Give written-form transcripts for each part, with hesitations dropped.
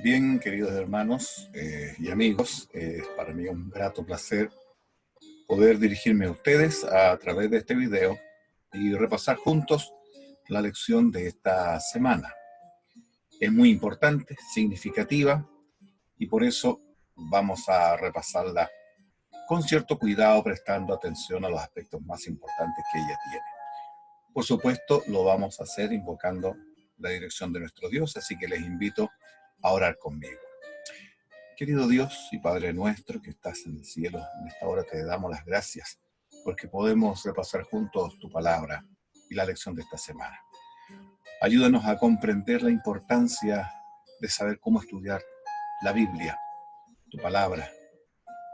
Bien, queridos hermanos y amigos, para mí es un grato placer poder dirigirme a ustedes a través de este video y repasar juntos la lección de esta semana. Es muy importante, significativa, y por eso vamos a repasarla con cierto cuidado, prestando atención a los aspectos más importantes que ella tiene. Por supuesto, lo vamos a hacer invocando la dirección de nuestro Dios, así que les invito a orar conmigo. Querido Dios y Padre nuestro que estás en el cielo, en esta hora te damos las gracias porque podemos repasar juntos tu palabra y la lección de esta semana. Ayúdanos a comprender la importancia de saber cómo estudiar la Biblia, tu palabra,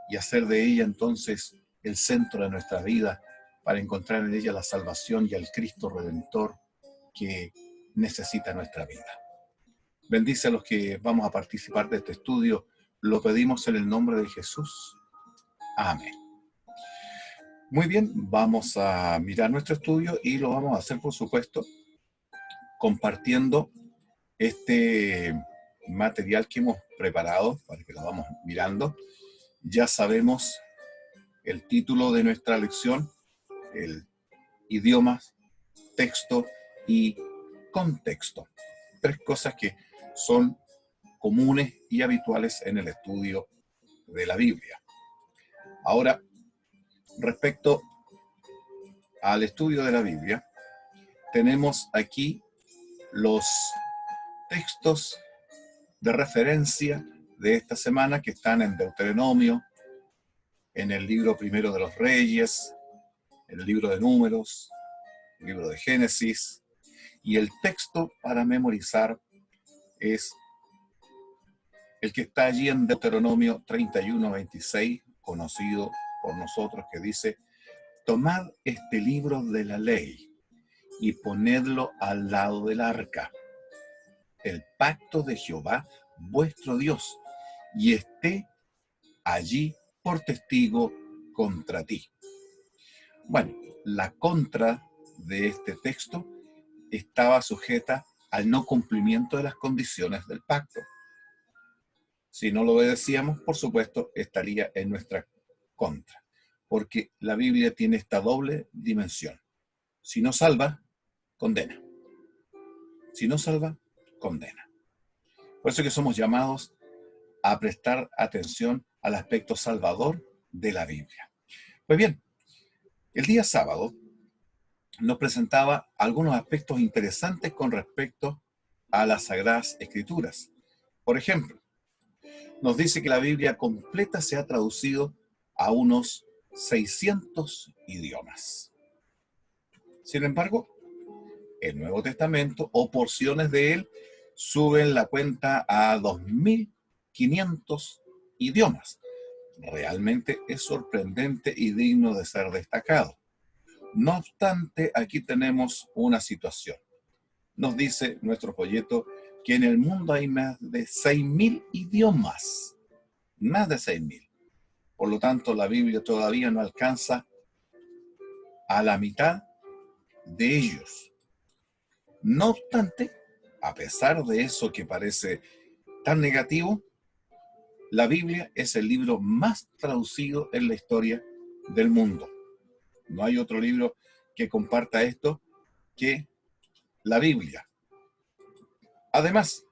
y hacer de ella entonces el centro de nuestra vida para encontrar en ella la salvación y al Cristo Redentor que necesita nuestra vida. Bendice a los que vamos a participar de este estudio. Lo pedimos en el nombre de Jesús. Amén. Muy bien, vamos a mirar nuestro estudio y lo vamos a hacer, por supuesto, compartiendo este material que hemos preparado para que lo vamos mirando. Ya sabemos el título de nuestra lección, el idioma, texto y contexto. Tres cosas que son comunes y habituales en el estudio de la Biblia. Ahora, respecto al estudio de la Biblia, tenemos aquí los textos de referencia de esta semana que están en Deuteronomio, en el libro primero de los Reyes, en el libro de Números, el libro de Génesis, y el texto para memorizar es el que está allí en Deuteronomio 31:26, conocido por nosotros, que dice: tomad este libro de la ley y ponedlo al lado del arca, el pacto de Jehová vuestro Dios, y esté allí por testigo contra ti. Bueno, la contra de este texto estaba sujeta al no cumplimiento de las condiciones del pacto. Si no lo obedecíamos, por supuesto, estaría en nuestra contra, porque la Biblia tiene esta doble dimensión. Si no salva, condena. Si no salva, condena. Por eso que somos llamados a prestar atención al aspecto salvador de la Biblia. Pues bien, el día sábado nos presentaba algunos aspectos interesantes con respecto a las Sagradas Escrituras. Por ejemplo, nos dice que la Biblia completa se ha traducido a unos 600 idiomas. Sin embargo, el Nuevo Testamento o porciones de él suben la cuenta a 2.500 idiomas. Realmente es sorprendente y digno de ser destacado. No obstante, aquí tenemos una situación. Nos dice nuestro folleto que en el mundo hay más de 6.000 idiomas. Más de 6.000. Por lo tanto, la Biblia todavía no alcanza a la mitad de ellos. No obstante, a pesar de eso que parece tan negativo, la Biblia es el libro más traducido en la historia del mundo. No hay otro libro que comparta esto que la Biblia. Además,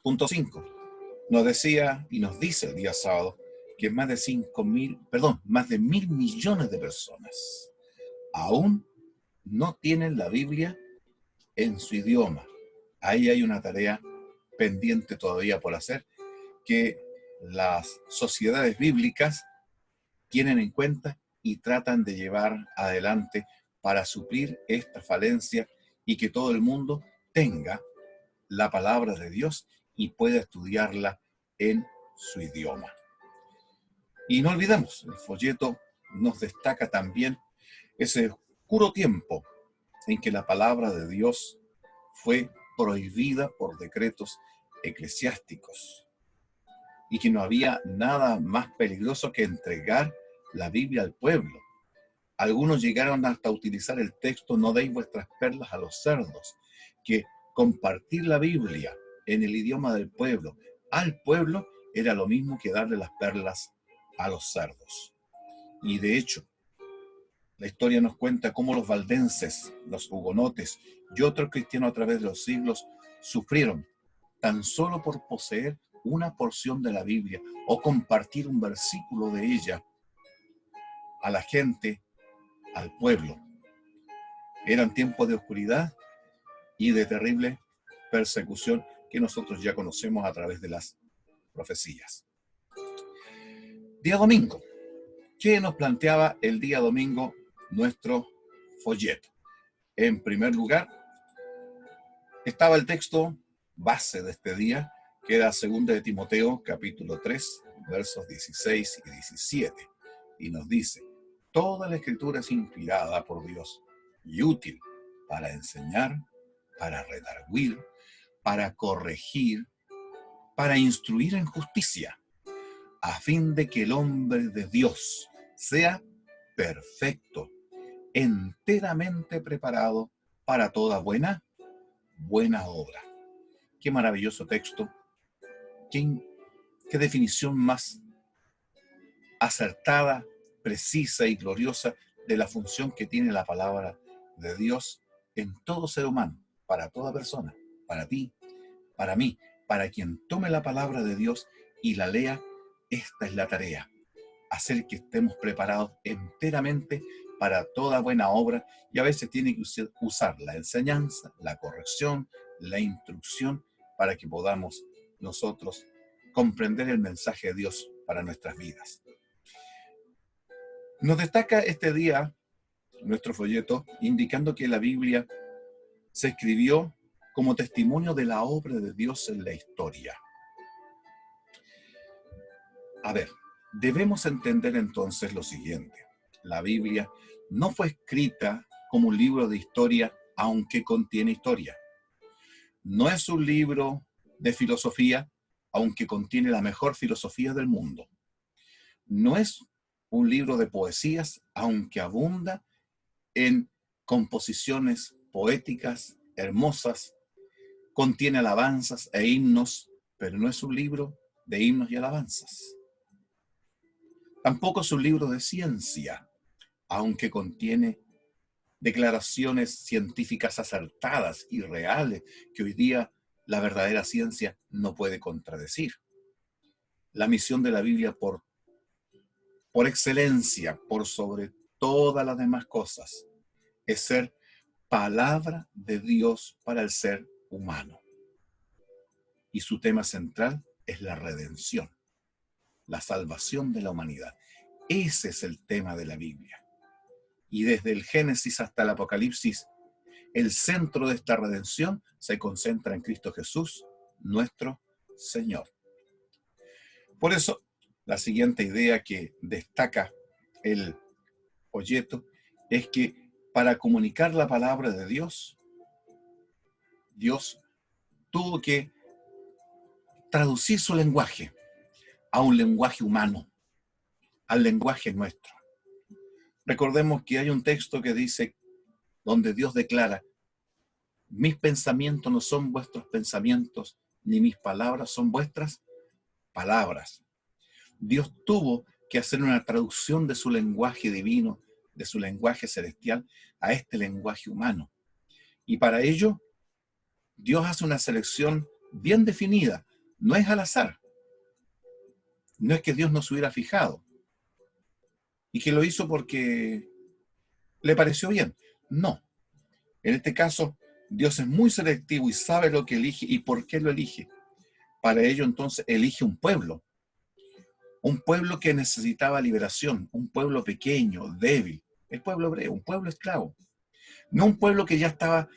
punto 5, nos decía y nos dice el día sábado que más de 1.000 millones de personas aún no tienen la Biblia en su idioma. Ahí hay una tarea pendiente todavía por hacer, que las sociedades bíblicas tienen en cuenta y tratan de llevar adelante para suplir esta falencia y que todo el mundo tenga la palabra de Dios y pueda estudiarla en su idioma. Y no olvidemos, el folleto nos destaca también ese oscuro tiempo en que la palabra de Dios fue prohibida por decretos eclesiásticos y que no había nada más peligroso que entregar la Biblia al pueblo. Algunos llegaron hasta utilizar el texto: no deis vuestras perlas a los cerdos, que compartir la Biblia en el idioma del pueblo, al pueblo, era lo mismo que darle las perlas a los cerdos. Y de hecho, la historia nos cuenta cómo los valdenses, los hugonotes y otros cristianos a través de los siglos sufrieron tan solo por poseer una porción de la Biblia o compartir un versículo de ella a la gente, al pueblo. Eran tiempos de oscuridad y de terrible persecución que nosotros ya conocemos a través de las profecías. Día domingo. ¿Qué nos planteaba el día domingo nuestro folleto? En primer lugar, estaba el texto base de este día, que era 2 de Timoteo, capítulo 3, versos 16 y 17. Y nos dice, toda la escritura es inspirada por Dios y útil para enseñar, para redarguir, para corregir, para instruir en justicia, a fin de que el hombre de Dios sea perfecto, enteramente preparado para toda buena obra. Qué maravilloso texto, qué definición más acertada, precisa y gloriosa de la función que tiene la palabra de Dios en todo ser humano, para toda persona, para ti, para mí, para quien tome la palabra de Dios y la lea. Esta es la tarea, hacer que estemos preparados enteramente para toda buena obra, y a veces tiene que usar la enseñanza, la corrección, la instrucción, para que podamos nosotros comprender el mensaje de Dios para nuestras vidas. Nos destaca este día nuestro folleto indicando que la Biblia se escribió como testimonio de la obra de Dios en la historia. A ver, debemos entender entonces lo siguiente. La Biblia no fue escrita como un libro de historia, aunque contiene historia. No es un libro de filosofía, aunque contiene la mejor filosofía del mundo. No es un libro de poesías, aunque abunda en composiciones poéticas, hermosas. Contiene alabanzas e himnos, pero no es un libro de himnos y alabanzas. Tampoco es un libro de ciencia, aunque contiene declaraciones científicas acertadas y reales que hoy día la verdadera ciencia no puede contradecir. La misión de la Biblia por excelencia, por sobre todas las demás cosas, es ser palabra de Dios para el ser humano. Y su tema central es la redención, la salvación de la humanidad. Ese es el tema de la Biblia. Y desde el Génesis hasta el Apocalipsis, el centro de esta redención se concentra en Cristo Jesús, nuestro Señor. Por eso, la siguiente idea que destaca el folleto es que para comunicar la palabra de Dios, Dios tuvo que traducir su lenguaje a un lenguaje humano, al lenguaje nuestro. Recordemos que hay un texto que dice, donde Dios declara, mis pensamientos no son vuestros pensamientos, ni mis palabras son vuestras palabras. Dios tuvo que hacer una traducción de su lenguaje divino, de su lenguaje celestial, a este lenguaje humano. Y para ello, Dios hace una selección bien definida. No es al azar. No es que Dios no se hubiera fijado y que lo hizo porque le pareció bien. No. En este caso, Dios es muy selectivo y sabe lo que elige y por qué lo elige. Para ello, entonces, elige un pueblo que necesitaba liberación, un pueblo pequeño, débil, el pueblo hebreo, un pueblo esclavo. No un pueblo que ya estaba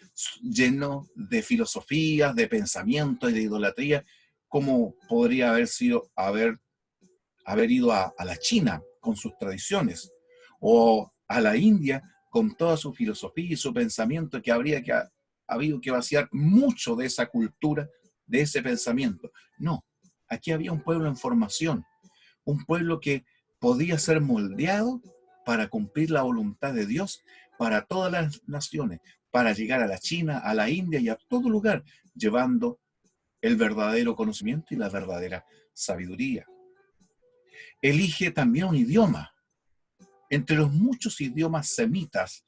lleno de filosofías, de pensamientos y de idolatría, como podría haber ido a la China con sus tradiciones, o a la India con toda su filosofía y su pensamiento, que habido que vaciar mucho de esa cultura, de ese pensamiento. No, aquí había un pueblo en formación, un pueblo que podía ser moldeado para cumplir la voluntad de Dios para todas las naciones, para llegar a la China, a la India y a todo lugar, llevando el verdadero conocimiento y la verdadera sabiduría. Elige también un idioma. Entre los muchos idiomas semitas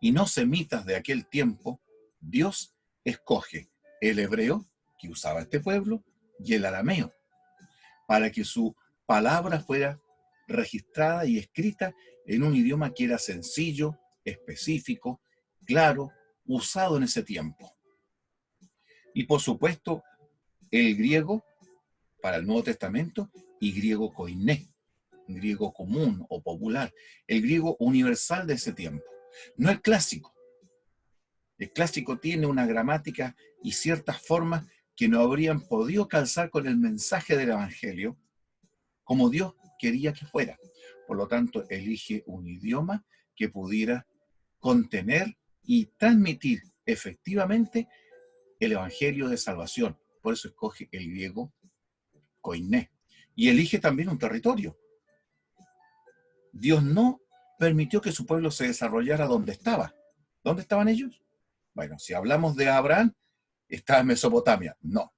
y no semitas de aquel tiempo, Dios escoge el hebreo que usaba este pueblo y el arameo, para que su palabra fuera registrada y escrita en un idioma que era sencillo, específico, claro, usado en ese tiempo. Y por supuesto, el griego para el Nuevo Testamento y griego koiné, griego común o popular, el griego universal de ese tiempo. No el clásico. El clásico tiene una gramática y ciertas formas que no habrían podido calzar con el mensaje del Evangelio como Dios quería que fuera. Por lo tanto, elige un idioma que pudiera contener y transmitir efectivamente el Evangelio de salvación. Por eso escoge el griego koiné. Y elige también un territorio. Dios no permitió que su pueblo se desarrollara donde estaba. ¿Dónde estaban ellos? Bueno, si hablamos de Abraham, estaba en Mesopotamia. No.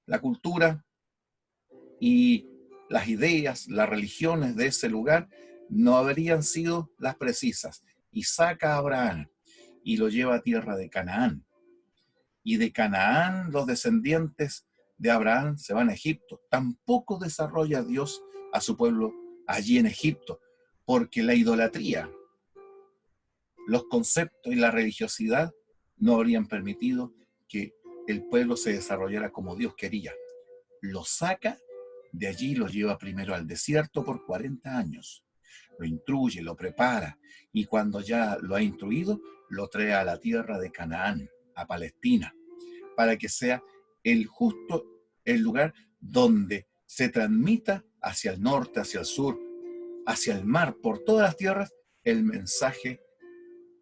La cultura y las ideas, las religiones de ese lugar no habrían sido las precisas. Y saca a Abraham y lo lleva a tierra de Canaán. Y de Canaán los descendientes de Abraham se van a Egipto. Tampoco desarrolla Dios a su pueblo allí en Egipto, porque la idolatría, los conceptos y la religiosidad no habrían permitido que el pueblo se desarrollara como Dios quería. Lo saca de allí y lo lleva primero al desierto por 40 años. Lo instruye, lo prepara, y cuando ya lo ha instruido, lo trae a la tierra de Canaán, a Palestina, para que sea el lugar donde se transmita hacia el norte, hacia el sur, hacia el mar, por todas las tierras, el mensaje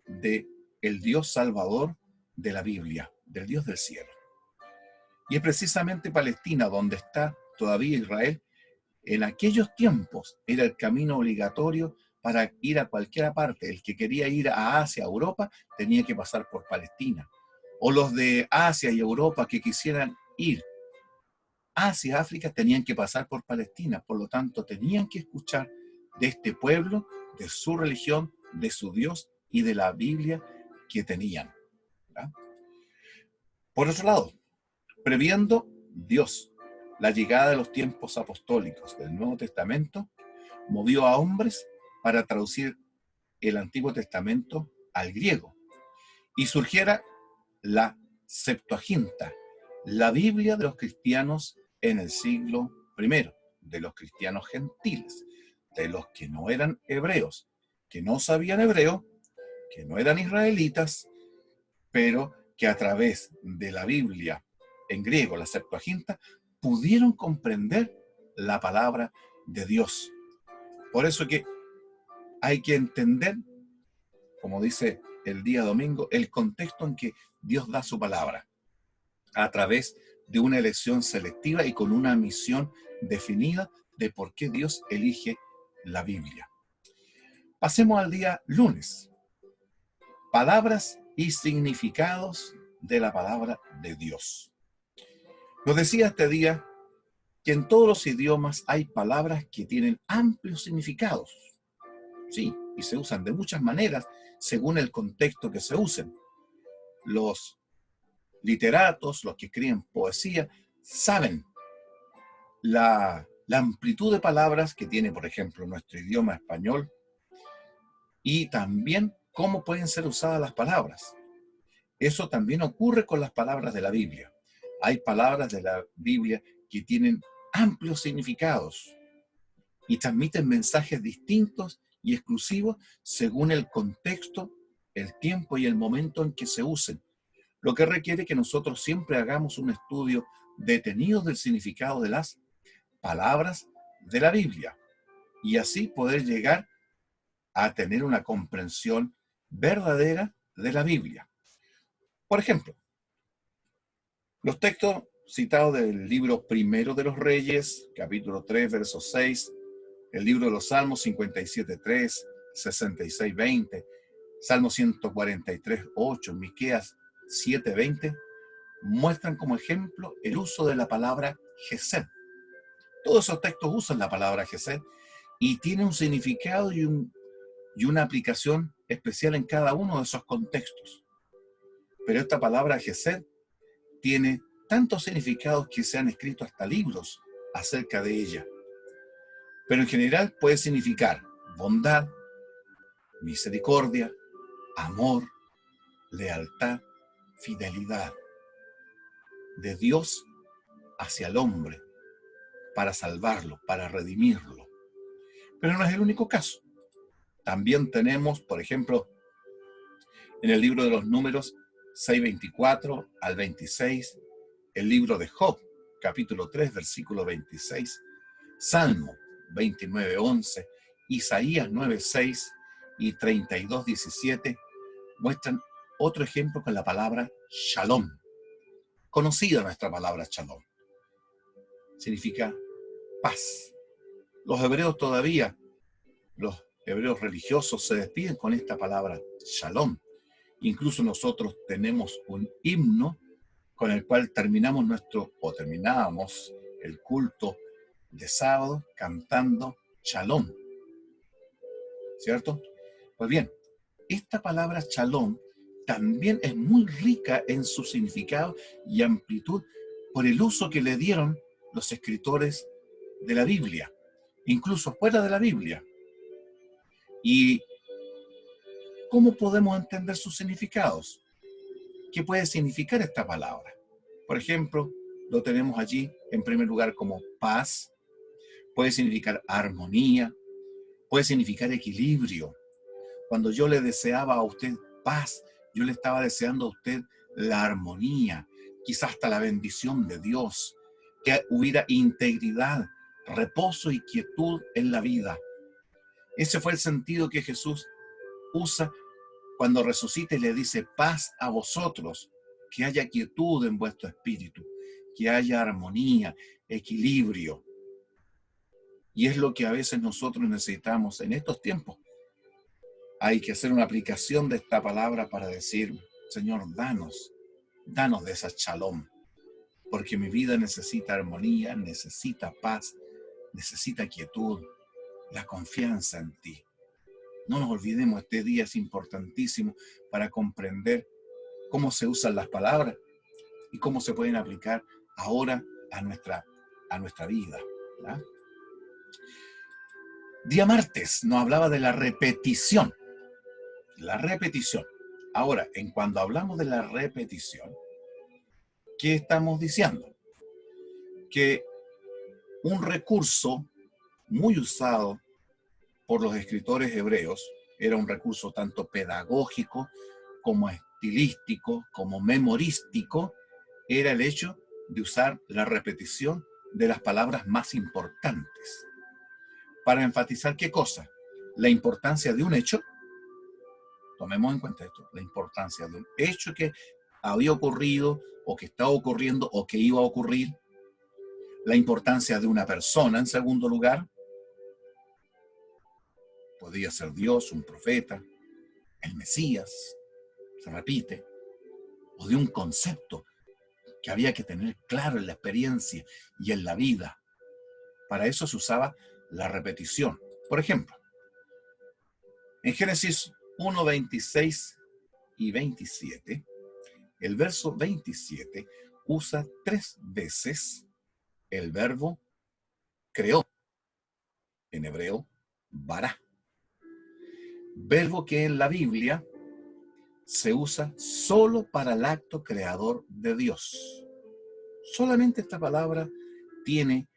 de el Dios Salvador de la Biblia, del Dios del cielo. Y es precisamente Palestina donde está todavía Israel. En aquellos tiempos era el camino obligatorio para ir a cualquier parte. El que quería ir a Asia, a Europa, tenía que pasar por Palestina. O los de Asia y Europa que quisieran ir hacia África tenían que pasar por Palestina. Por lo tanto, tenían que escuchar de este pueblo, de su religión, de su Dios y de la Biblia que tenían. ¿Ya? Por otro lado, previendo Dios la llegada de los tiempos apostólicos del Nuevo Testamento, movió a hombres para traducir el Antiguo Testamento al griego y surgiera la Septuaginta, la Biblia de los cristianos en el siglo I, de los cristianos gentiles, de los que no eran hebreos, que no sabían hebreo, que no eran israelitas, pero que a través de la Biblia en griego, la Septuaginta, pudieron comprender la palabra de Dios. Por eso que hay que entender, como dice el día domingo, el contexto en que Dios da su palabra, a través de una elección selectiva y con una misión definida de por qué Dios elige la Biblia. Pasemos al día lunes. Palabras y significados de la palabra de Dios. Nos decía este día que en todos los idiomas hay palabras que tienen amplios significados. Sí, y se usan de muchas maneras según el contexto que se usen. Los literatos, los que escriben poesía, saben la amplitud de palabras que tiene, por ejemplo, nuestro idioma español y también cómo pueden ser usadas las palabras. Eso también ocurre con las palabras de la Biblia. Hay palabras de la Biblia que tienen amplios significados y transmiten mensajes distintos y exclusivos según el contexto, el tiempo y el momento en que se usen, lo que requiere que nosotros siempre hagamos un estudio detenido del significado de las palabras de la Biblia y así poder llegar a tener una comprensión verdadera de la Biblia. Por ejemplo, los textos citados del libro primero de los Reyes, capítulo 3, verso 6, el libro de los Salmos 57.3, 66.20, Salmo 143.8, Miqueas 7.20, muestran como ejemplo el uso de la palabra Gesed. Todos esos textos usan la palabra Gesed y tiene un significado y una aplicación especial en cada uno de esos contextos. Pero esta palabra Gesed tiene tantos significados que se han escrito hasta libros acerca de ella. Pero en general puede significar bondad, misericordia, amor, lealtad, fidelidad de Dios hacia el hombre para salvarlo, para redimirlo. Pero no es el único caso. También tenemos, por ejemplo, en el libro de los Números 6:24 al 26, el libro de Job, capítulo 3, versículo 26, Salmo 29:11, Isaías 9:6 y 32:17 muestran otro ejemplo con la palabra Shalom. Conocida nuestra palabra Shalom. Significa paz. Los hebreos todavía, los hebreos religiosos se despiden con esta palabra Shalom. Incluso nosotros tenemos un himno con el cual terminábamos el culto de sábado cantando Shalom. ¿Cierto? Pues bien, esta palabra Shalom también es muy rica en su significado y amplitud por el uso que le dieron los escritores de la Biblia, incluso fuera de la Biblia. ¿Y cómo podemos entender sus significados? ¿Qué puede significar esta palabra? Por ejemplo, lo tenemos allí en primer lugar como paz, puede significar armonía, puede significar equilibrio. Cuando yo le deseaba a usted paz, yo le estaba deseando a usted la armonía, quizás hasta la bendición de Dios, que hubiera integridad, reposo y quietud en la vida. Ese fue el sentido que Jesús usa cuando resucita y le dice paz a vosotros, que haya quietud en vuestro espíritu, que haya armonía, equilibrio. Y es lo que a veces nosotros necesitamos en estos tiempos. Hay que hacer una aplicación de esta palabra para decir, Señor, danos de esa shalom, porque mi vida necesita armonía, necesita paz, necesita quietud, la confianza en ti. No nos olvidemos, este día es importantísimo para comprender cómo se usan las palabras y cómo se pueden aplicar ahora a nuestra vida, ¿verdad? Día martes nos hablaba de la repetición. La repetición. Ahora, cuando hablamos de la repetición, ¿qué estamos diciendo? Que un recurso muy usado por los escritores hebreos era un recurso tanto pedagógico como estilístico, como memorístico, era el hecho de usar la repetición de las palabras más importantes. Para enfatizar ¿qué cosa? La importancia de un hecho. Tomemos en cuenta esto, la importancia de un hecho que había ocurrido, o que estaba ocurriendo, o que iba a ocurrir. La importancia de una persona, en segundo lugar. Podría ser Dios, un profeta, el Mesías, se repite. O de un concepto que había que tener claro en la experiencia y en la vida. Para eso se usaba la repetición. Por ejemplo, en Génesis 1, 26 y 27, el verso 27 usa 3 veces el verbo creó, en hebreo, bará. Verbo que en la Biblia se usa solo para el acto creador de Dios. Solamente esta palabra tiene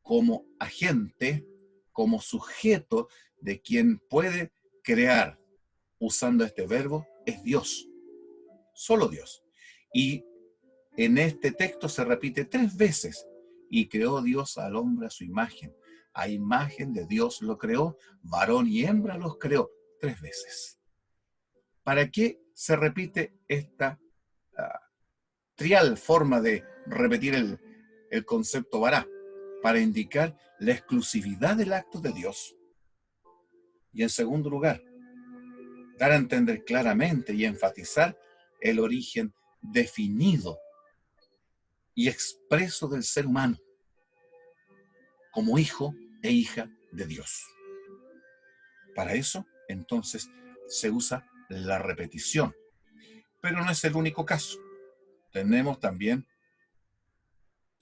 como agente, como sujeto de quien puede crear usando este verbo, es Dios. Solo Dios. Y en este texto se repite 3 veces. Y creó Dios al hombre a su imagen. A imagen de Dios lo creó, varón y hembra los creó 3 veces. ¿Para qué se repite esta trial forma de repetir el concepto vará? Para indicar la exclusividad del acto de Dios. Y en segundo lugar, dar a entender claramente y enfatizar el origen definido y expreso del ser humano, como hijo e hija de Dios. Para eso, entonces, se usa la repetición. Pero no es el único caso. Tenemos también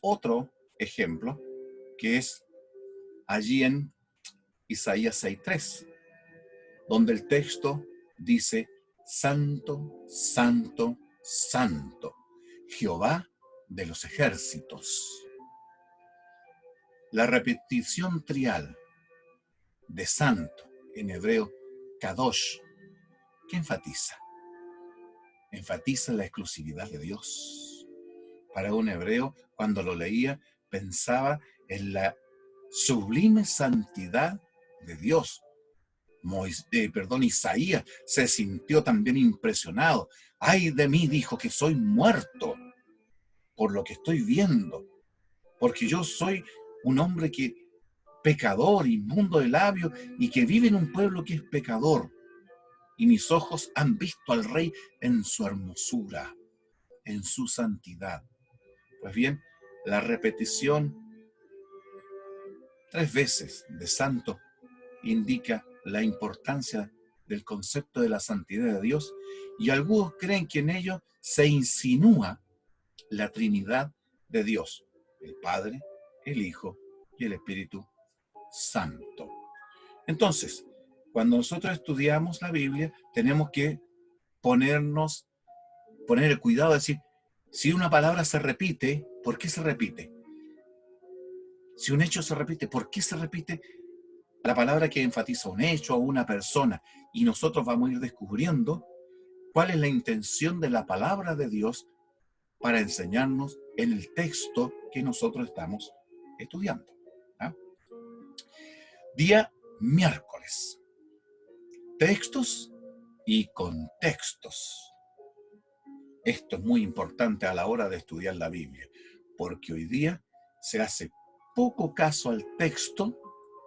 otro ejemplo, que es allí en Isaías 6:3, donde el texto dice: Santo, santo, santo, Jehová de los ejércitos. La repetición trial de santo, en hebreo kadosh, ¿qué enfatiza? Enfatiza la exclusividad de Dios. Para un hebreo, cuando lo leía, pensaba en la sublime santidad de Dios. Isaías se sintió también impresionado. Ay de mí, dijo, que soy muerto por lo que estoy viendo, porque yo soy un hombre pecador, inmundo de labios, y que vive en un pueblo que es pecador. Y mis ojos han visto al Rey en su hermosura, en su santidad. Pues bien, la repetición 3 veces de santo indica la importancia del concepto de la santidad de Dios, y algunos creen que en ello se insinúa la Trinidad de Dios, el Padre, el Hijo y el Espíritu Santo. Entonces, cuando nosotros estudiamos la Biblia, tenemos que poner el cuidado de decir, si una palabra se repite, ¿por qué se repite? Si un hecho se repite, ¿por qué se repite la palabra que enfatiza un hecho o una persona? Y nosotros vamos a ir descubriendo cuál es la intención de la palabra de Dios para enseñarnos en el texto que nosotros estamos estudiando. ¿Ah? Día miércoles. Textos y contextos. Esto es muy importante a la hora de estudiar la Biblia, porque hoy día se hace poco caso al texto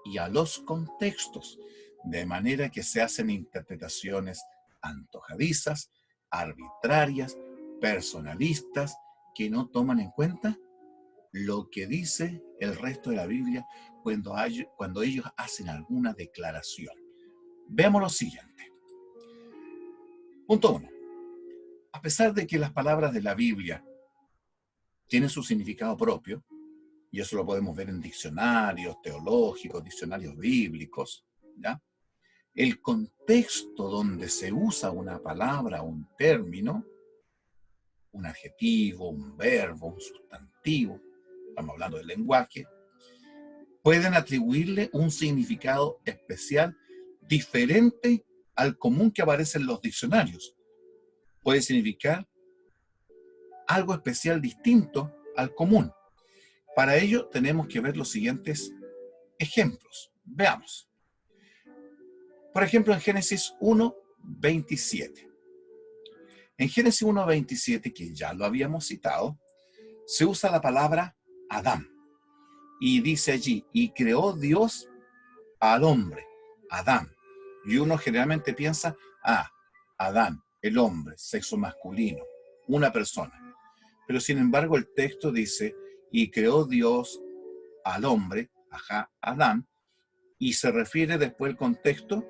y a los contextos, de manera que se hacen interpretaciones antojadizas, arbitrarias, personalistas, que no toman en cuenta lo que dice el resto de la Biblia cuando ellos hacen alguna declaración. Veamos lo siguiente. Punto 1. A pesar de que las palabras de la Biblia tienen su significado propio, y eso lo podemos ver en diccionarios teológicos, diccionarios bíblicos, ¿ya? El contexto donde se usa una palabra, un término, un adjetivo, un verbo, un sustantivo, estamos hablando del lenguaje, pueden atribuirle un significado especial diferente al común que aparece en los diccionarios. Puede significar algo especial distinto al común. Para ello tenemos que ver los siguientes ejemplos. Veamos. Por ejemplo, en Génesis 1:27. En Génesis 1:27, que ya lo habíamos citado, se usa la palabra Adán. Y dice allí, y creó Dios al hombre, Adán. Y uno generalmente piensa, Adán, el hombre, sexo masculino, una persona. Pero sin embargo el texto dice, y creó Dios al hombre, Adán, y se refiere después el contexto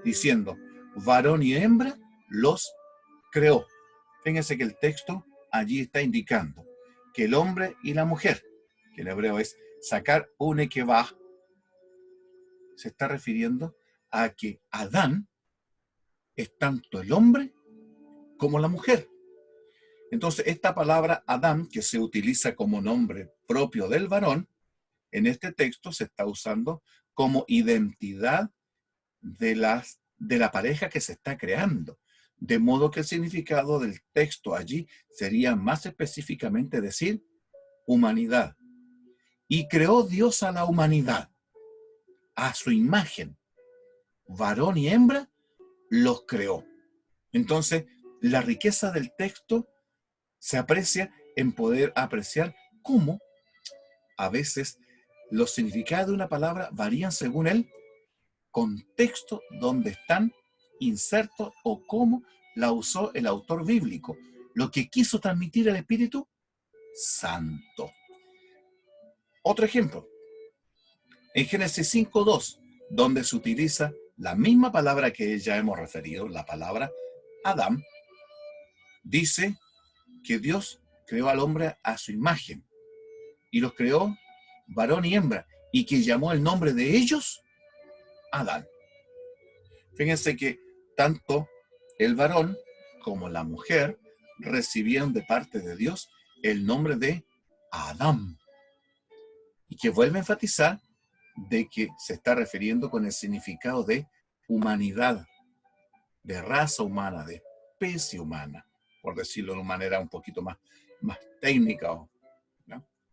diciendo, varón y hembra los creó. Fíjense que el texto allí está indicando que el hombre y la mujer, que en hebreo es sacar un ekevah, se está refiriendo a que Adán es tanto el hombre como la mujer. Entonces, esta palabra Adán, que se utiliza como nombre propio del varón, en este texto se está usando como identidad de la pareja que se está creando. De modo que el significado del texto allí sería más específicamente decir humanidad. Y creó Dios a la humanidad, a su imagen. Varón y hembra los creó. Entonces, la riqueza del texto se aprecia en poder apreciar cómo a veces los significados de una palabra varían según el contexto donde están insertos o cómo la usó el autor bíblico. Lo que quiso transmitir el Espíritu santo. Otro ejemplo, en Génesis 5:2, donde se utiliza la misma palabra que ya hemos referido, la palabra Adán, dice que Dios creó al hombre a su imagen y los creó varón y hembra, y que llamó el nombre de ellos Adán. Fíjense que tanto el varón como la mujer recibieron de parte de Dios el nombre de Adán, y que vuelve a enfatizar de que se está refiriendo con el significado de humanidad, de raza humana, de especie humana, por decirlo de una manera un poquito más técnica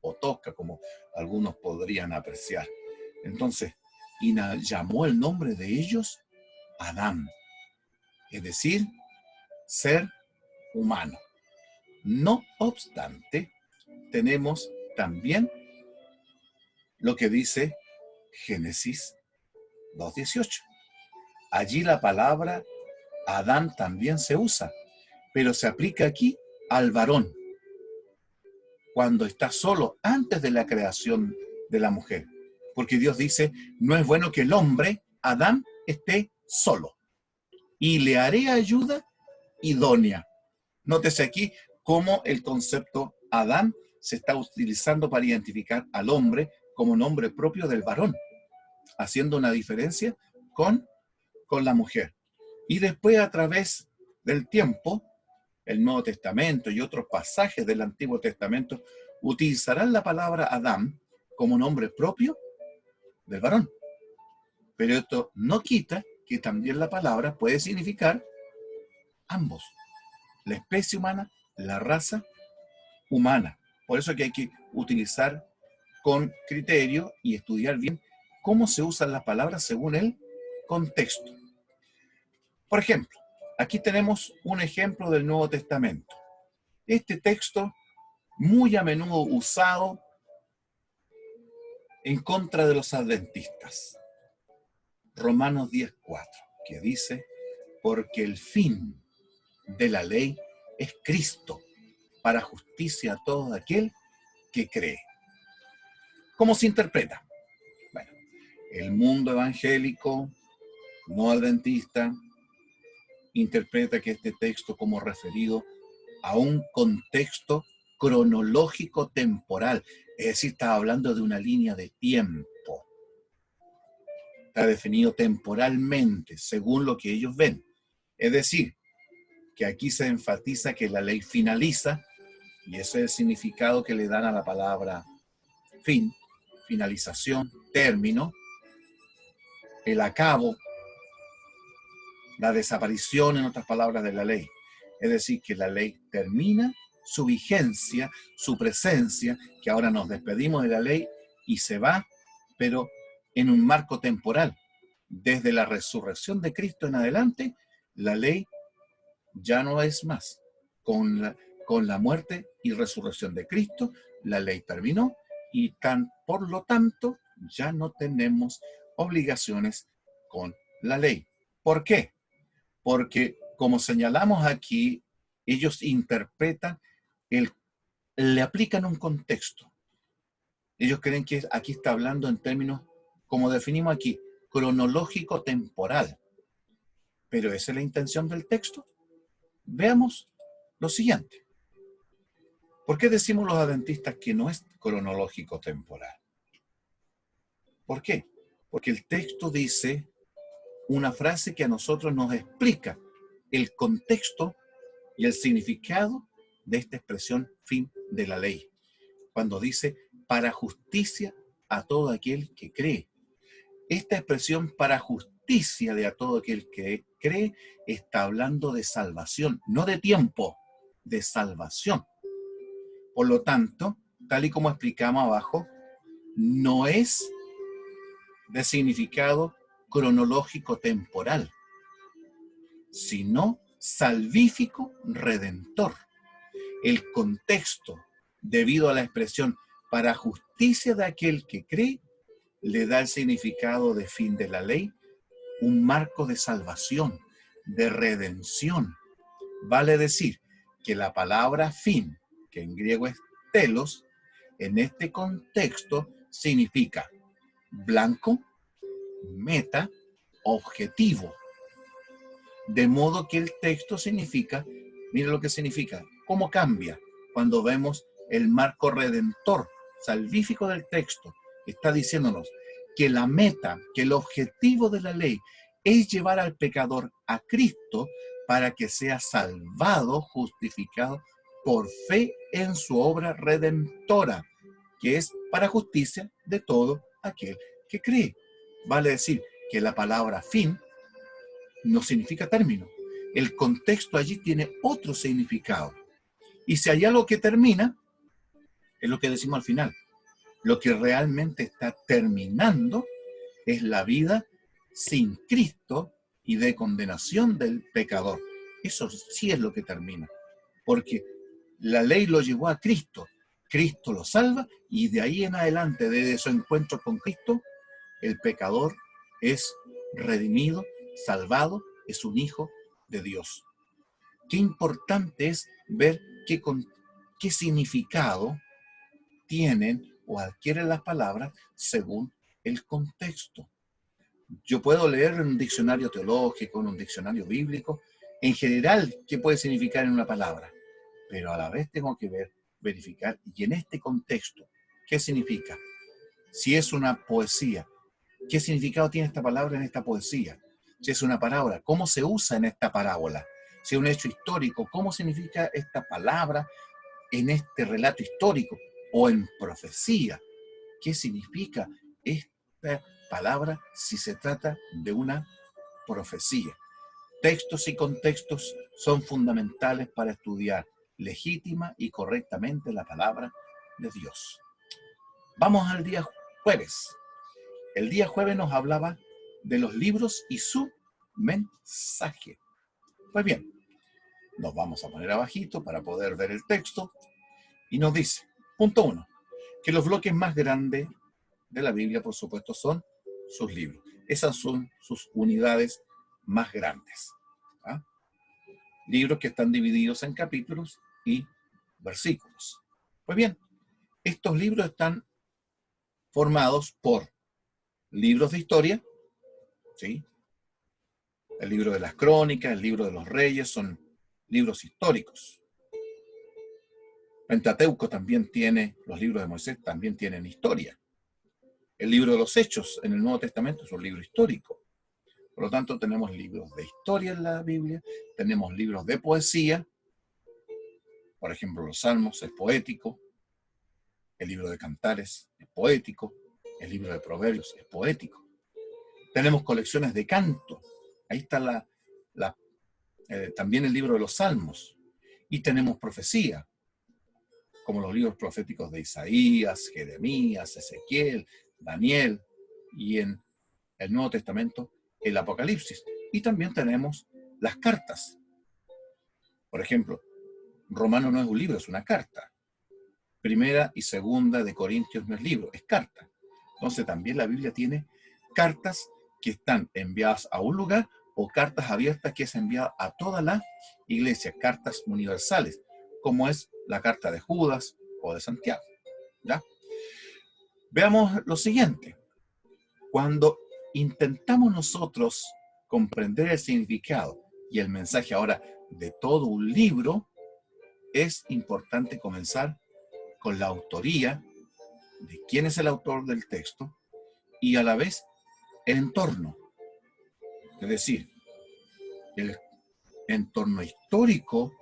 o tosca, como algunos podrían apreciar. Entonces, y llamó el nombre de ellos Adán, es decir, ser humano. No obstante, tenemos también lo que dice Génesis 2:18. Allí la palabra Adán también se usa, pero se aplica aquí al varón, cuando está solo antes de la creación de la mujer. Porque Dios dice, no es bueno que el hombre, Adán, esté solo. Y le haré ayuda idónea. Nótese aquí cómo el concepto Adán se está utilizando para identificar al hombre como nombre propio del varón, haciendo una diferencia con la mujer. Y después, a través del tiempo, el Nuevo Testamento y otros pasajes del Antiguo Testamento utilizarán la palabra Adán como nombre propio del varón. Pero esto no quita que también la palabra puede significar ambos, la especie humana, la raza humana. Por eso que hay que utilizar con criterio y estudiar bien cómo se usan las palabras según el contexto. Por ejemplo, aquí tenemos un ejemplo del Nuevo Testamento. Este texto, muy a menudo usado en contra de los adventistas. Romanos 10:4, que dice, porque el fin de la ley es Cristo, para justicia a todo aquel que cree. ¿Cómo se interpreta? Bueno, el mundo evangélico, no adventista, interpreta que este texto como referido a un contexto cronológico temporal, es decir, está hablando de una línea de tiempo. Está definido temporalmente, según lo que ellos ven. Es decir, que aquí se enfatiza que la ley finaliza, y ese es el significado que le dan a la palabra fin, finalización, término, el acabo, la desaparición, en otras palabras, de la ley. Es decir, que la ley termina su vigencia, su presencia, que ahora nos despedimos de la ley y se va, pero en un marco temporal. Desde la resurrección de Cristo en adelante, la ley ya no es más. Con la muerte y resurrección de Cristo, la ley terminó y por lo tanto ya no tenemos obligaciones con la ley. ¿Por qué? Porque, como señalamos aquí, ellos interpretan, le aplican un contexto. Ellos creen que aquí está hablando en términos, como definimos aquí, cronológico temporal. ¿Pero esa es la intención del texto? Veamos lo siguiente. ¿Por qué decimos los adventistas que no es cronológico temporal? ¿Por qué? Porque el texto dice una frase que a nosotros nos explica el contexto y el significado de esta expresión fin de la ley. Cuando dice para justicia a todo aquel que cree. Esta expresión para justicia de a todo aquel que cree está hablando de salvación, no de tiempo, de salvación. Por lo tanto, tal y como explicamos abajo, no es de significado cronológico temporal, sino salvífico redentor. El contexto, debido a la expresión para justicia de aquel que cree, le da el significado de fin de la ley, un marco de salvación, de redención. Vale decir que la palabra fin, que en griego es telos, en este contexto, significa blanco, meta, objetivo. De modo que el texto significa, mire lo que significa, cómo cambia cuando vemos el marco redentor, salvífico del texto. Está diciéndonos que la meta, que el objetivo de la ley es llevar al pecador a Cristo para que sea salvado, justificado por fe en su obra redentora, que es para justicia de todo aquel que cree. Vale decir que la palabra fin no significa término. El contexto allí tiene otro significado. Y si hay algo que termina, es lo que decimos al final. Lo que realmente está terminando es la vida sin Cristo y de condenación del pecador. Eso sí es lo que termina. Porque la ley lo llevó a Cristo. Cristo lo salva y de ahí en adelante, desde su encuentro con Cristo, el pecador es redimido, salvado, es un hijo de Dios. Qué importante es ver qué significado tienen o adquieren las palabras según el contexto. Yo puedo leer en un diccionario teológico, en un diccionario bíblico, en general, qué puede significar en una palabra, pero a la vez tengo que verificar, y en este contexto, ¿qué significa? Si es una poesía, ¿qué significado tiene esta palabra en esta poesía? Si es una parábola, ¿cómo se usa en esta parábola? Si es un hecho histórico, ¿cómo significa esta palabra en este relato histórico? O en profecía, ¿qué significa esta palabra si se trata de una profecía? Textos y contextos son fundamentales para estudiar legítima y correctamente la palabra de Dios. Vamos al día jueves. El día jueves nos hablaba de los libros y su mensaje. Pues bien, nos vamos a poner abajito para poder ver el texto y nos dice, punto 1, que los bloques más grandes de la Biblia, por supuesto, son sus libros. Esas son sus unidades más grandes. ¿Ah? Libros que están divididos en capítulos y versículos. Pues bien, estos libros están formados por libros de historia, ¿sí? El libro de las crónicas, el libro de los reyes, son libros históricos. Pentateuco también tiene, los libros de Moisés también tienen historia. El libro de los Hechos en el Nuevo Testamento es un libro histórico. Por lo tanto, tenemos libros de historia en la Biblia, tenemos libros de poesía, por ejemplo, los Salmos es poético, el libro de Cantares es poético, el libro de Proverbios es poético. Tenemos colecciones de canto, ahí está también el libro de los Salmos, y tenemos profecía, como los libros proféticos de Isaías, Jeremías, Ezequiel, Daniel, y en el Nuevo Testamento, el Apocalipsis. Y también tenemos las cartas. Por ejemplo, Romano no es un libro, es una carta. Primera y segunda de Corintios no es libro, es carta. Entonces también la Biblia tiene cartas que están enviadas a un lugar o cartas abiertas que es enviada a toda la iglesia, cartas universales, como es la carta de Judas o de Santiago. ¿Ya? Veamos lo siguiente. Cuando intentamos nosotros comprender el significado y el mensaje ahora de todo un libro, es importante comenzar con la autoría de quién es el autor del texto y a la vez el entorno. Es decir, el entorno histórico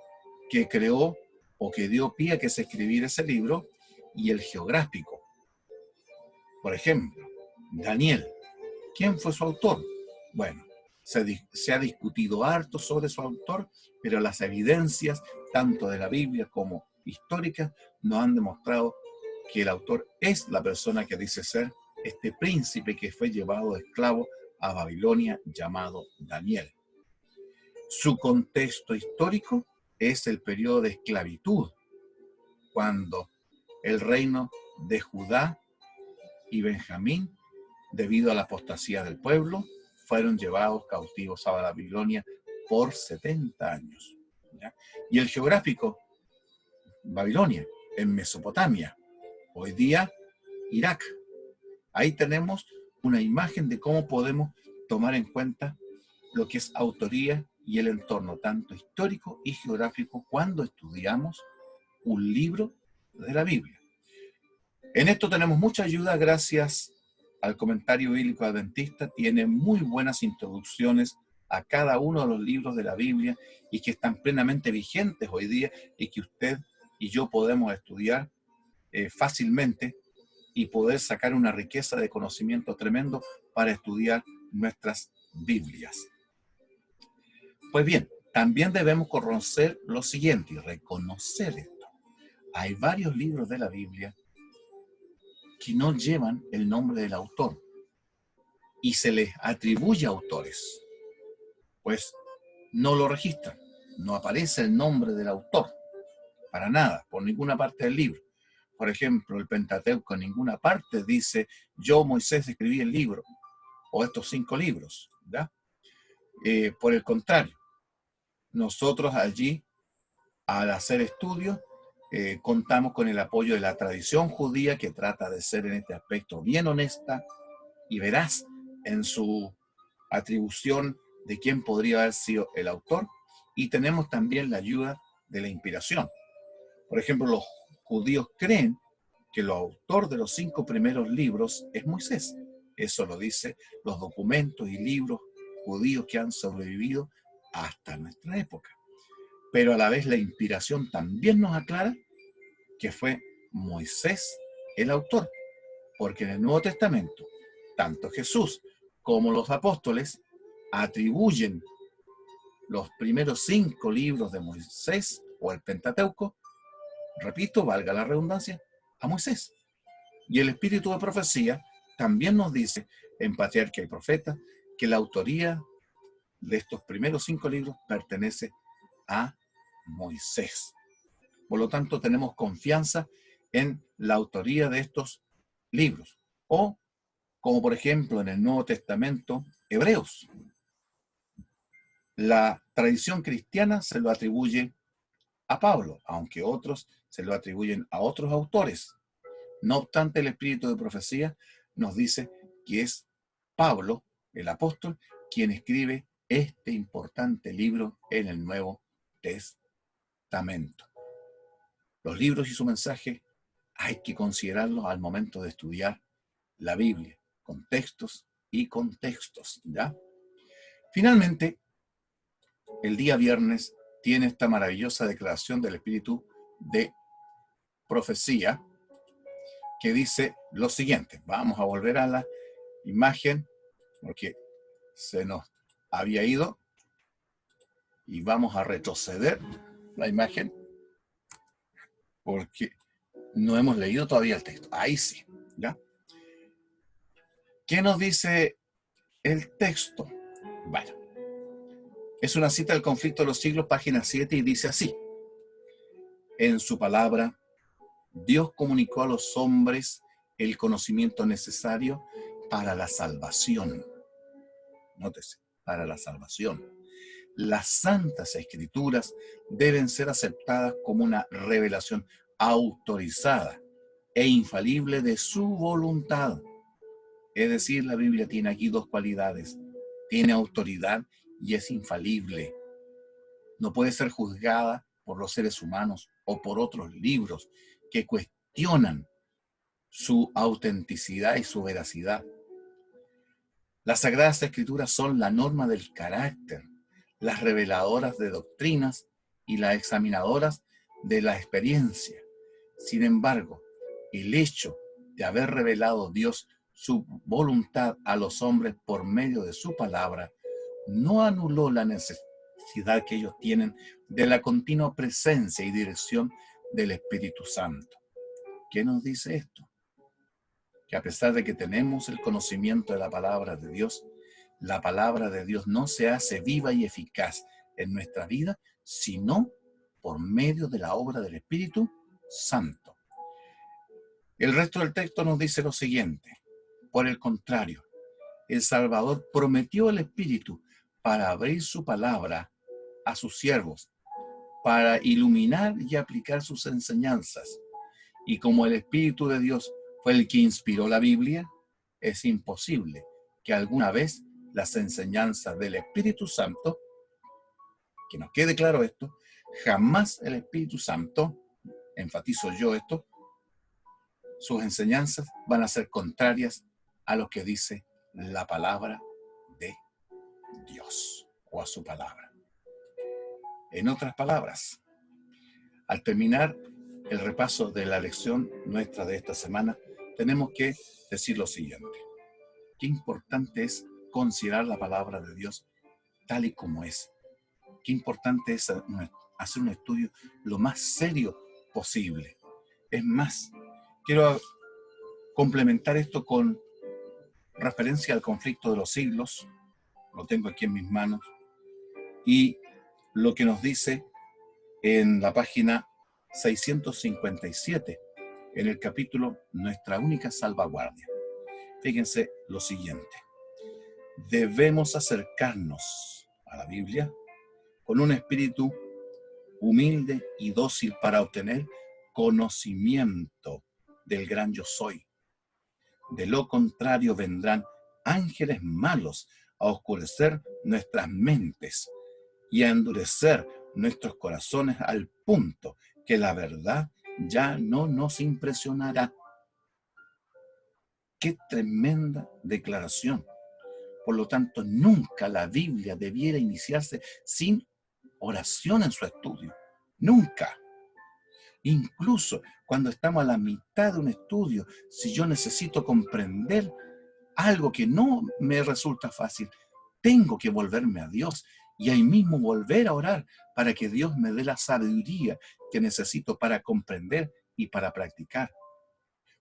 que creó o que dio pie a que se escribiera ese libro y el geográfico. Por ejemplo, Daniel. ¿Quién fue su autor? Bueno, se ha discutido harto sobre su autor, pero las evidencias, tanto de la Biblia como históricas, nos han demostrado que el autor es la persona que dice ser este príncipe que fue llevado de esclavo a Babilonia llamado Daniel. Su contexto histórico es el periodo de esclavitud, cuando el reino de Judá y Benjamín, debido a la apostasía del pueblo, fueron llevados cautivos a Babilonia por 70 años. ¿Ya? Y el geográfico, Babilonia, en Mesopotamia, hoy día Irak. Ahí tenemos una imagen de cómo podemos tomar en cuenta lo que es autoría y el entorno, tanto histórico y geográfico, cuando estudiamos un libro de la Biblia. En esto tenemos mucha ayuda gracias al Comentario Bíblico Adventista. Tiene muy buenas introducciones a cada uno de los libros de la Biblia y que están plenamente vigentes hoy día y que usted y yo podemos estudiar fácilmente y poder sacar una riqueza de conocimiento tremendo para estudiar nuestras Biblias. Pues bien, también debemos conocer lo siguiente y reconocer esto. Hay varios libros de la Biblia que no llevan el nombre del autor y se les atribuye a autores, pues no lo registran, no aparece el nombre del autor, para nada, por ninguna parte del libro. Por ejemplo, el Pentateuco en ninguna parte dice, yo, Moisés, escribí el libro, o estos 5 libros, ¿ya? Por el contrario, nosotros allí, al hacer estudios, contamos con el apoyo de la tradición judía, que trata de ser en este aspecto bien honesta y veraz en su atribución de quién podría haber sido el autor, y tenemos también la ayuda de la inspiración. Por ejemplo, los judíos creen que el autor de los 5 primeros libros es Moisés. Eso lo dicen los documentos y libros judíos que han sobrevivido hasta nuestra época. Pero a la vez la inspiración también nos aclara que fue Moisés el autor, porque en el Nuevo Testamento, tanto Jesús como los apóstoles atribuyen los primeros 5 libros de Moisés, o el Pentateuco, repito, valga la redundancia, a Moisés. Y el espíritu de profecía también nos dice, en Patriarca y Profeta, que la autoría de estos primeros 5 libros pertenece a Moisés. Por lo tanto, tenemos confianza en la autoría de estos libros. O, como por ejemplo en el Nuevo Testamento, Hebreos. La tradición cristiana se lo atribuye a Pablo, aunque otros se lo atribuyen a otros autores. No obstante, el espíritu de profecía nos dice que es Pablo, el apóstol, quien escribe este importante libro en el Nuevo Testamento. Los libros y su mensaje hay que considerarlos al momento de estudiar la Biblia, contextos y contextos, ¿ya? Finalmente, el día viernes tiene esta maravillosa declaración del espíritu de profecía que dice lo siguiente. Vamos a volver a la imagen porque se nos había ido y vamos a retroceder la imagen porque no hemos leído todavía el texto. Ahí sí, ¿ya? ¿Qué nos dice el texto? Bueno, es una cita del Conflicto de los Siglos, página 7, y dice así: en su palabra, Dios comunicó a los hombres el conocimiento necesario para la salvación. Nótese, para la salvación. Las santas escrituras deben ser aceptadas como una revelación autorizada e infalible de su voluntad. Es decir, la Biblia tiene aquí 2 cualidades. Tiene autoridad y es infalible. No puede ser juzgada por los seres humanos o por otros libros que cuestionan su autenticidad y su veracidad. Las Sagradas Escrituras son la norma del carácter, las reveladoras de doctrinas y las examinadoras de la experiencia. Sin embargo, el hecho de haber revelado Dios su voluntad a los hombres por medio de su palabra no anuló la necesidad que ellos tienen de la continua presencia y dirección del Espíritu Santo. ¿Qué nos dice esto? Que a pesar de que tenemos el conocimiento de la palabra de Dios, la palabra de Dios no se hace viva y eficaz en nuestra vida, sino por medio de la obra del Espíritu Santo. El resto del texto nos dice lo siguiente: por el contrario, el Salvador prometió el Espíritu para abrir su palabra a sus siervos, para iluminar y aplicar sus enseñanzas. Y como el Espíritu de Dios fue el que inspiró la Biblia, es imposible que alguna vez las enseñanzas del Espíritu Santo, que nos quede claro esto, jamás el Espíritu Santo, enfatizo yo esto, sus enseñanzas van a ser contrarias a lo que dice la palabra de Dios o a su palabra. En otras palabras, al terminar el repaso de la lección nuestra de esta semana, tenemos que decir lo siguiente. Qué importante es considerar la palabra de Dios tal y como es. Qué importante es hacer un estudio lo más serio posible. Es más, quiero complementar esto con referencia al conflicto de los siglos. Lo tengo aquí en mis manos. Y lo que nos dice en la página 657, en el capítulo Nuestra única salvaguardia. Fíjense lo siguiente. Debemos acercarnos a la Biblia con un espíritu humilde y dócil para obtener conocimiento del gran yo soy. De lo contrario vendrán ángeles malos a oscurecer nuestras mentes y a endurecer nuestros corazones al punto que la verdad ya no nos impresionará. ¡Qué tremenda declaración! Por lo tanto, nunca la Biblia debiera iniciarse sin oración en su estudio. Nunca. Incluso cuando estamos a la mitad de un estudio, si yo necesito comprender algo que no me resulta fácil, tengo que volverme a Dios y ahí mismo volver a orar para que Dios me dé la sabiduría que necesito para comprender y para practicar.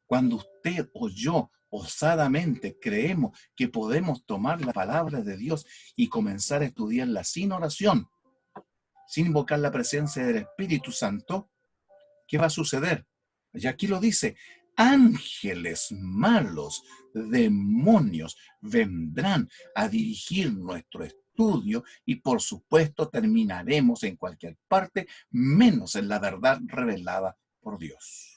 Cuando usted o yo osadamente creemos que podemos tomar la palabra de Dios y comenzar a estudiarla sin oración, sin invocar la presencia del Espíritu Santo, ¿qué va a suceder? Y aquí lo dice, ángeles malos, demonios, vendrán a dirigir nuestro estudio y por supuesto terminaremos en cualquier parte, menos en la verdad revelada por Dios.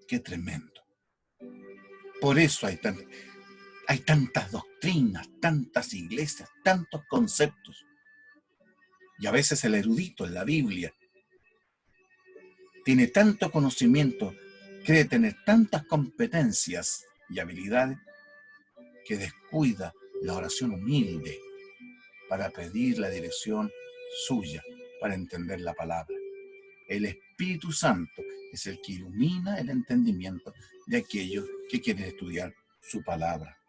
¡Qué tremendo! Por eso hay tantas doctrinas, tantas iglesias, tantos conceptos. Y a veces el erudito en la Biblia tiene tanto conocimiento, cree tener tantas competencias y habilidades que descuida la oración humilde para pedir la dirección suya, para entender la palabra. El Espíritu Santo es el que ilumina el entendimiento de aquellos que quieren estudiar su palabra.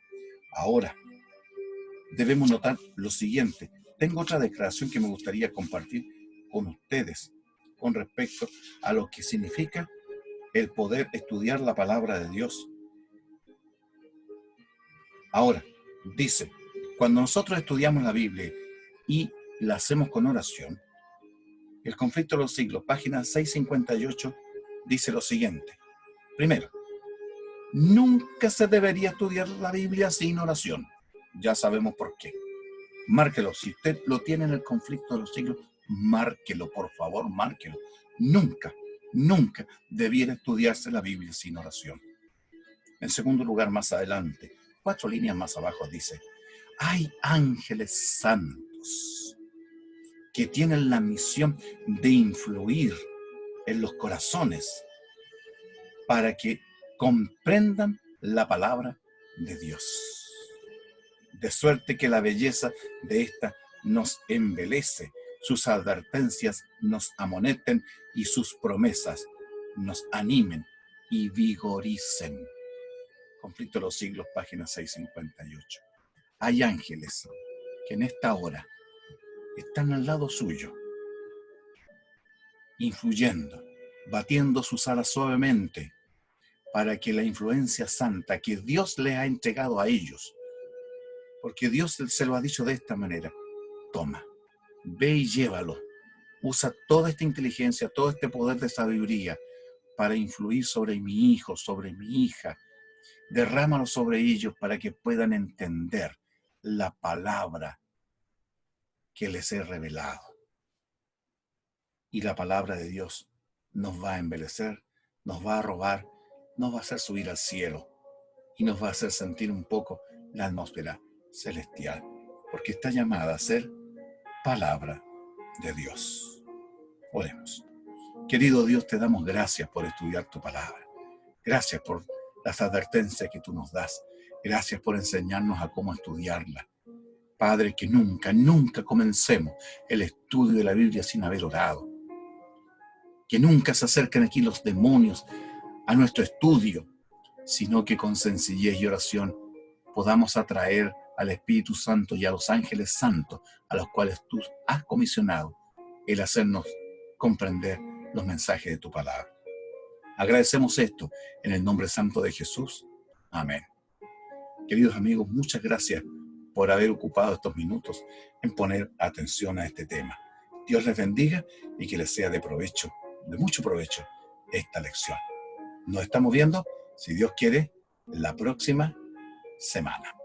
Ahora, debemos notar lo siguiente. Tengo otra declaración que me gustaría compartir con ustedes con respecto a lo que significa el poder estudiar la palabra de Dios. Ahora, dice, cuando nosotros estudiamos la Biblia y la hacemos con oración, el conflicto de los siglos, página 658, dice lo siguiente. Primero, nunca se debería estudiar la Biblia sin oración. Ya sabemos por qué. Márquelo. Si usted lo tiene en el conflicto de los siglos, márquelo, por favor, márquelo. Nunca, nunca debiera estudiarse la Biblia sin oración. En segundo lugar, más adelante, 4 líneas más abajo, dice, hay ángeles santos que tienen la misión de influir en los corazones para que comprendan la palabra de Dios. De suerte que la belleza de esta nos embelece, sus advertencias nos amoneten y sus promesas nos animen y vigoricen. Conflicto de los siglos, página 658. Hay ángeles que en esta hora están al lado suyo, influyendo, batiendo sus alas suavemente para que la influencia santa que Dios les ha entregado a ellos, porque Dios se lo ha dicho de esta manera, toma, ve y llévalo, usa toda esta inteligencia, todo este poder de sabiduría para influir sobre mi hijo, sobre mi hija, derrámalo sobre ellos para que puedan entender la palabra que les he revelado. Y la palabra de Dios nos va a embelecer, nos va a robar, nos va a hacer subir al cielo y nos va a hacer sentir un poco la atmósfera celestial, porque está llamada a ser palabra de Dios. Oremos. Querido Dios, te damos gracias por estudiar tu palabra. Gracias por las advertencias que tú nos das. Gracias por enseñarnos a cómo estudiarla. Padre, que nunca comencemos el estudio de la Biblia sin haber orado. Que nunca se acerquen aquí los demonios a nuestro estudio, sino que con sencillez y oración podamos atraer al Espíritu Santo y a los ángeles santos a los cuales tú has comisionado el hacernos comprender los mensajes de tu palabra. Agradecemos esto en el nombre santo de Jesús. Amén. Queridos amigos, muchas gracias por haber ocupado estos minutos en poner atención a este tema. Dios les bendiga y que les sea de provecho, de mucho provecho, esta lección. Nos estamos viendo, si Dios quiere, la próxima semana.